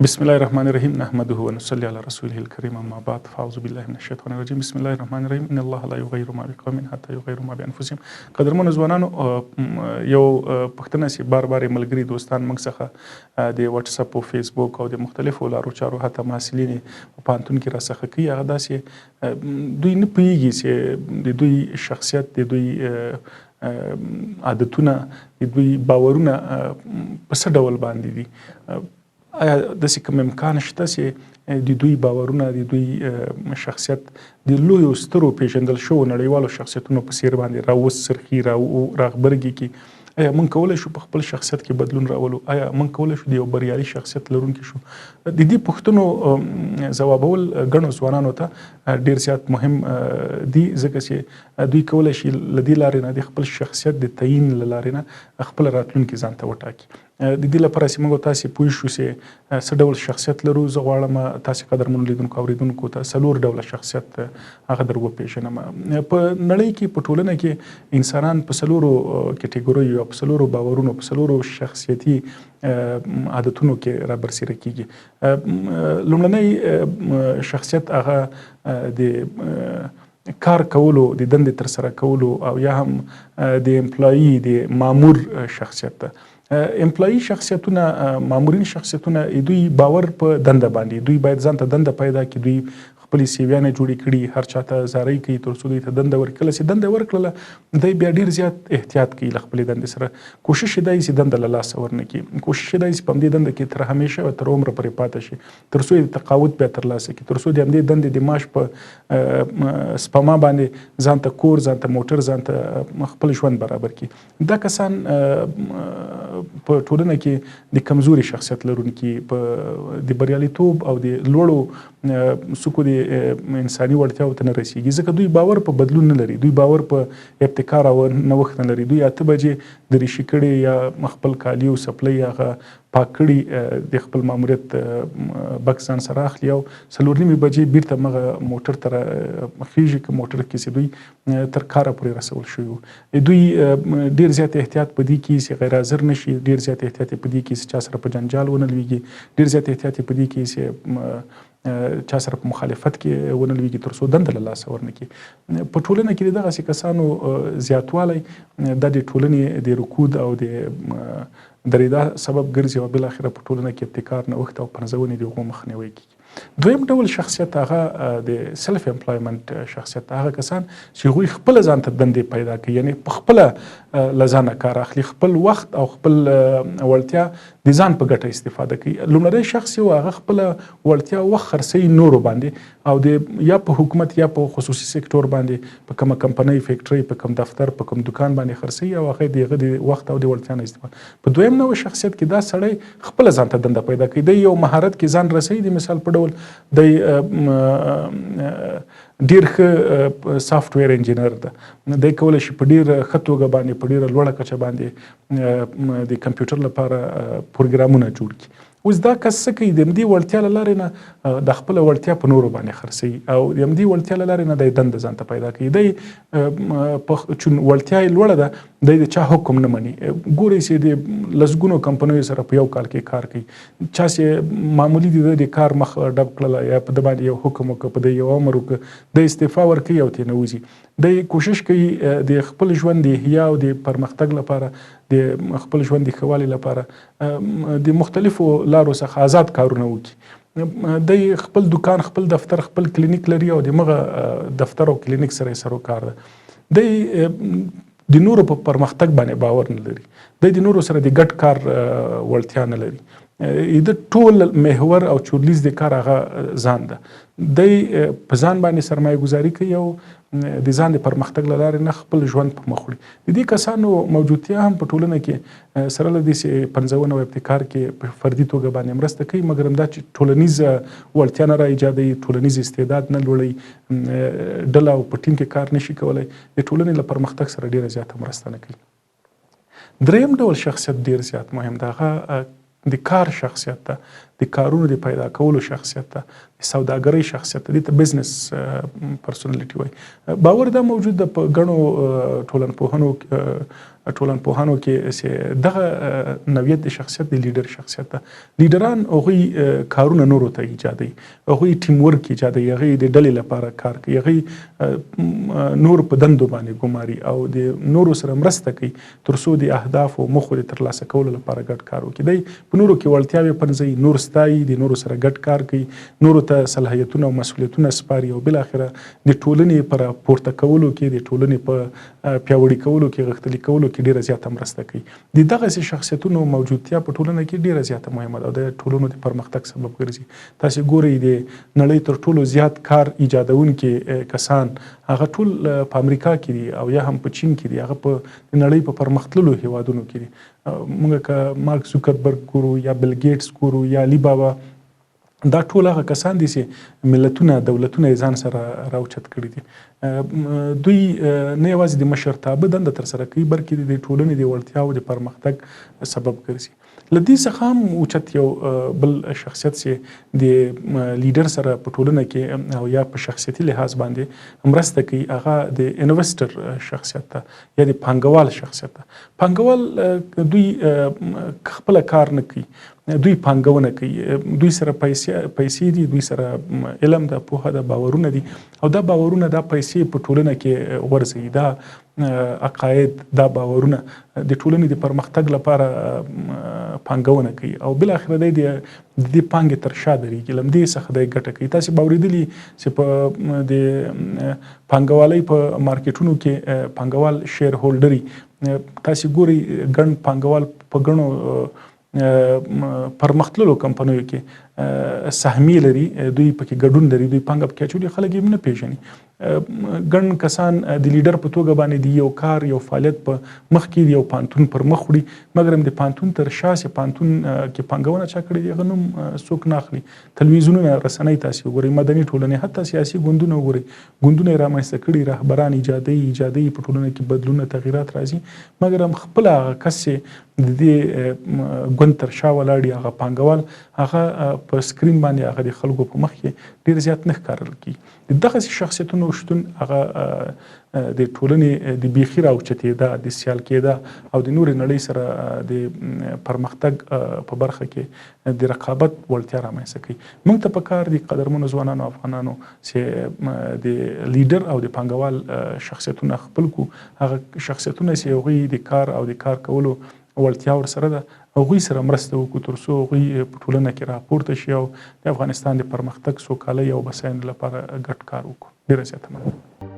بسم الله الرحمن الرحیم نحمده ونصلي على رسوله الكريم اما بعد فاعوذ بالله من الشیطان الرجیم بسم الله الرحمن الرحیم ان الله لا یغیر ما بقوم حتى یغیروا ما بانفسهم. قدرمنو ځوانانو یو پښتنه سي بار ملګري دوستان موږ څخه د واتس اپ او فیسبوک او د مختلفو لارو چارو حتی محصلین په پانتون کې راڅخه کوي هغه داسې دوی نه پوهیږي چې د دوی شخصیت د دوی عادتونه د دوی باورونه په څه ډول باندې دي. آیا داسې کوم امکان شته چې د دوی باورونه د دوی شخصیت د لویو سترو پیژندل شوو نړیوالو شخصیتونو په څیر باندې راوڅرخي راغبرګي کړي؟ آیا موږ کولی شو په خپل شخصیت کې بدلون راولو؟ آیا موږ کولی شو د یو بریالي شخصیت لرونکي شو؟ د دې پوښتنو ځوابول ګڼو ځوانانو ته ډیر زیات مهم دي، ځکه چې دوی کولی شي له دې لارې نه د خپل شخصیت د تعیین له لارې نه خپل راتلونکي ځان ته وټاکي. د دې لپاره چې موږ تاسې پوه شو چې څه ډول شخصیت لرو، زه غواړم تاسې قدرمنو لیدونکو اوریدونکو ته 4 ډوله شخصیت هغه در وپېژنم. په نړۍ کې په ټولنه کې انسانان په 4 کټګوریو او په 4 باورونو په 4 شخصیتي عادتونو کې رابرسېره کیږي. لومړنی شخصیت هغه د کار کولو، د دندې ترسره کولو او یا هم د امپلایي د مامور شخصیت ده. امپلایي شخصیتونه، مامورین شخصیتونه، دوی باور په دنده باندې، دوی باید ځان ته دنده پیدا کړي، دوی خپلې سیویانې جوړې کړي، هر چا ته زارۍ کوي تر څو دوی ته دنده ورکړي. کله چې دنده ورکړله دی بیا ډېر زیات احتیاط کوي له خپلې دندې سره. کوشش یې دی چې دنده له لاسه ورنه کړي، کوشش یې دی چې په همدې دنده کې تر همیشه او تر عمره پورې پاتې شي، تر څو یې تقاعد بیا ترلاسه کړي، تر څو د همدې دندې د معاش په سپما باندې ځان ته کور، ځان ته موټر، ځان ته خپل ژوند برابر کړي. دا کسان په ټولنه کې د کمزوري شخصیت لرونکي، په د بریالیتوب او د لوړو څوکو د انساني وړتیاو ته نه رسیږي، ځکه دوی باور په بدلون نه لري، دوی باور په ابتکار او نوښت نه لري. دوی 8 بجې د ریشي کړي یا خپل کالي او سپلۍ هغه پاک کړي، د خپل ماموریت بکس ځان سره اخلي او 4:30 بجې بیرته مغه موټر ته خیږي که موټر کې چې دوی تر کاره پورې رسول شوي. دوی ډېر زیات احتیاط په دې کې چې غیر حاضر نشي، ډېر زیات احتیاط په دې کې چې چا سره په جنجال ونه لویږي، ډېر زیات احتیاط په دې کې چې چا سره په مخالفت کې ونه لویږي تر څو دنده له لاسه ورنه کړي. په ټولنه کې د دغسې کسانو زیاتوالی دا د ټولنې د رکود او د درېدا سبب ګرځي او بالاخره په ټولنه کې ابتکار، نوښت او پنځونې د هغو مخنیوی کیږي. دویم ډول شخصیت هغه د سلف امپلایمنت شخصیت، هغه کسان چې هغوی خپله ځان ته دندې پیدا کوي، یعنی په خپله له ځانه کار اخلي، خپل وخت او خپل وړتیا د ځان په ګټه استفاده کوي. لومړنی شخص یو هغه خپله وړتیا وخت خرڅوي نورو باندې، او د یا په حکومت یا په خصوصي سکتور باندې، په کومه کمپنۍ، فیکټرۍ، په کوم دفتر، په کوم دکان باندې خرڅوي او هغه د هغه د وخت او د وړتیا نه استفاده. په دویم نوع شخصیت کې دا سړی خپله ځان ته دنده پیدا کوي، دی یو مهارت کې ځان رسوي. د مثال په ډول دی ډیر ښه سافټویر انجینر ده، دی کولی شي په ډیره ښه توګه باندې، په ډیره لوړه کچه باندې د کمپیوټر لپاره پروګرامونه جوړ کړي. اوس دا کس څه کوي؟ د همدې وړتیا له لارې نه د خپله وړتیا په نورو باندې خرڅوي او د همدې وړتیا له لارې نه دی دنده ځان ته پیدا کوي. دی چون وړتیا یې لوړه ده، دی د چا حکم نه مني. ګورئ چې د لسګونو کمپنیو سره په یو کال کې کار کوي، چا چې معمولي د کار مخ ډب کړله یا په ده باندې یو حکم وکړه، په ده یو امر وکړه، دی استعفا ورکوي او ترې نه وځي. دی کوشش کوي د خپل ژوند د احیا او د پرمختګ لپاره، د خپل ژوند د ښه والي لپاره د مختلفو لارو څخه آزاد کارونه وکړي. دی خپل دکان، خپل دفتر، خپل کلینیک لري او د مغه دفتر او کلینیک سره یې سر و کار ده. دی د نورو په پرمختګ باندې باور نه لري، دی د نورو سره د ګډ کار وړتیا نه لري. د ټول محور او چورلیز د کار هغه ځان ده. دی په ځان باندې سرمایه ګزاري کوي او د ځان د پرمختګ له لارې نه خپل ژوند په مخ وړي. د دې کسانو موجودتیا هم په ټولنه کې سره له دې چې پنځونه او ابتکار کې په فردي توګه باندې مرسته کوي، مګر همدا چې ټولنیز وړتیا نه را ایجادوي، ټولنیز استعداد نه لوړوي، ډله او په ټیم کې کار نشي کولی، د ټولنې له پرمختګ سره ډېره زیاته مرسته نه کوي. دریم ډول شخصیت ډېر زیات مهم ده، هغه د کار شخصیت ده. د کارونو د پیدا کولو شخصیت ته، د سوداګرۍ شخصیت ته، دې ته بزنس پرسونالټي وایي. باور دا موجود ده په ګڼو ټولنپوهانو کې چې دغه نوعیت د شخصیت د لیډر شخصیت ده. لیډران هغوی کارونه نورو ته ایجادوي، هغوی ټیم ورک ایجادوي، هغوی د ډلې لپاره کار کوي، هغوی نور په دندو باندې ګماري او د نورو سره مرسته کوي تر څو د اهدافو او موخو د ترلاسه کولو لپاره ګډ کار وکړي. دی په نورو کې وړتیاوې پنځوي، نور ستایي، د نورو سره ګډ کار کوي، نورو ته صلاحیتونه او مسؤلیتونه سپاري او بالاخره د ټولنې پر پورته کولو کې، د ټولنې په پیاوړي کولو کې، غښتلي کولو کې ډیره زیاته مرسته کوي. د دغسې شخصیتونو موجودتیا په ټولنه کې ډیره زیاته مهمه ده او د ټولنو د پرمختګ سبب ګرځي. تاسې ګورئ د نړۍ تر ټولو زیات کار ایجادونکي کسان هغه ټول په امریکا کې دي او یا هم په چین کې دي، هغه په نړۍ په پرمختللو هیوادونو کې دي. موږ که مارک زوکربرګ ګورو یا بیل ګیټس ګورو یا علی بابا، دا ټول هغه کسان دي چې ملتونه دولتونه یې ځان سره راوچت کړي دي. دوی نه یوازې د مشرتابه دنده ترسره کوي بلکې د ټولنې د وړتیاو د پرمختګ سبب ګرځي. له دې څخه هم اوچت یو بل شخصیت چې د لیډر سره په ټولنه کې او یا په شخصیتي لحاظ باندې مرسته کوي هغه د انویسټر شخصیت ته یا د پانګوال شخصیت ته. پانګوال دوی خپله کار نه کوي، دوی پانګونه کوي، دوی سره پیسې دي، دوی سره علم ده، پوهه ده، باورونه دي او دا باورونه دا پیسې په ټولنه کې ورځي. دا عقاید، دا باورونه د ټولنې د پرمختګ لپاره پانګونه کوي او بالاخره دی د دې پانګې تر شا درېږي، له همدې څخه دی ګټه کوي. تاسې به اورېدلي چې په د پانګوالۍ په مارکیټونو کې پانګوال شیر هولډري، تاسې ګورئ ګڼ پانګوال په ګڼو پرمختللو کمپنیو کې سهمي لري، دوی پکې ګډون لري، دوی پانګه پکې اچولي، خلک یې نه پیژني. ګڼ کسان د لیډر په توګه باندې د یو کار یو فعالیت په مخ کې د یو پانتون پر مخ وړي، مګر هم د پانتون تر شا چې پانتون کې پانګونه چا کړې دي هغه نوم څوک نه اخلي. تلویزیونونه، رسنۍ تاسې وګورئ، مدني ټولنې، حتی سیاسي ګوندونه وګورئ، ګوندونه یې رامنځته کړي، رهبران ایجادوي، په ټولنه کې بدلونونه تغییرات راځي، مګر هم خپله هغه کس چې د دې ګوند تر شا ولاړ هغه پانګوال هغه په سکرین باندې هغه د خلکو په مخ کې ډېر زیات نه ښکارل کېږي. د دغسې شخصیتونو شتون هغه د ټولنې د بیخي راوچتېدا، د سیال کېدا او د نورې نړۍ سره د پرمختګ په برخه کې د رقابت وړتیا رامنځته کوي. موږ ته پکار دي قدرمنو ځوانانو افغانانو چې د لیډر او د پانګوال شخصیتونه خپل کو، هغه شخصیتونه چې هغوی د کار او د کار کولو وړتیا ورسره ده، هغوی سره مرسته وکړو تر څو هغوی په ټولنه کې راپورته شي او د افغانستان د پرمختګ، سوکالۍ او بساینې لپاره ګډ کار وکړو. ډېره زیاته مننه.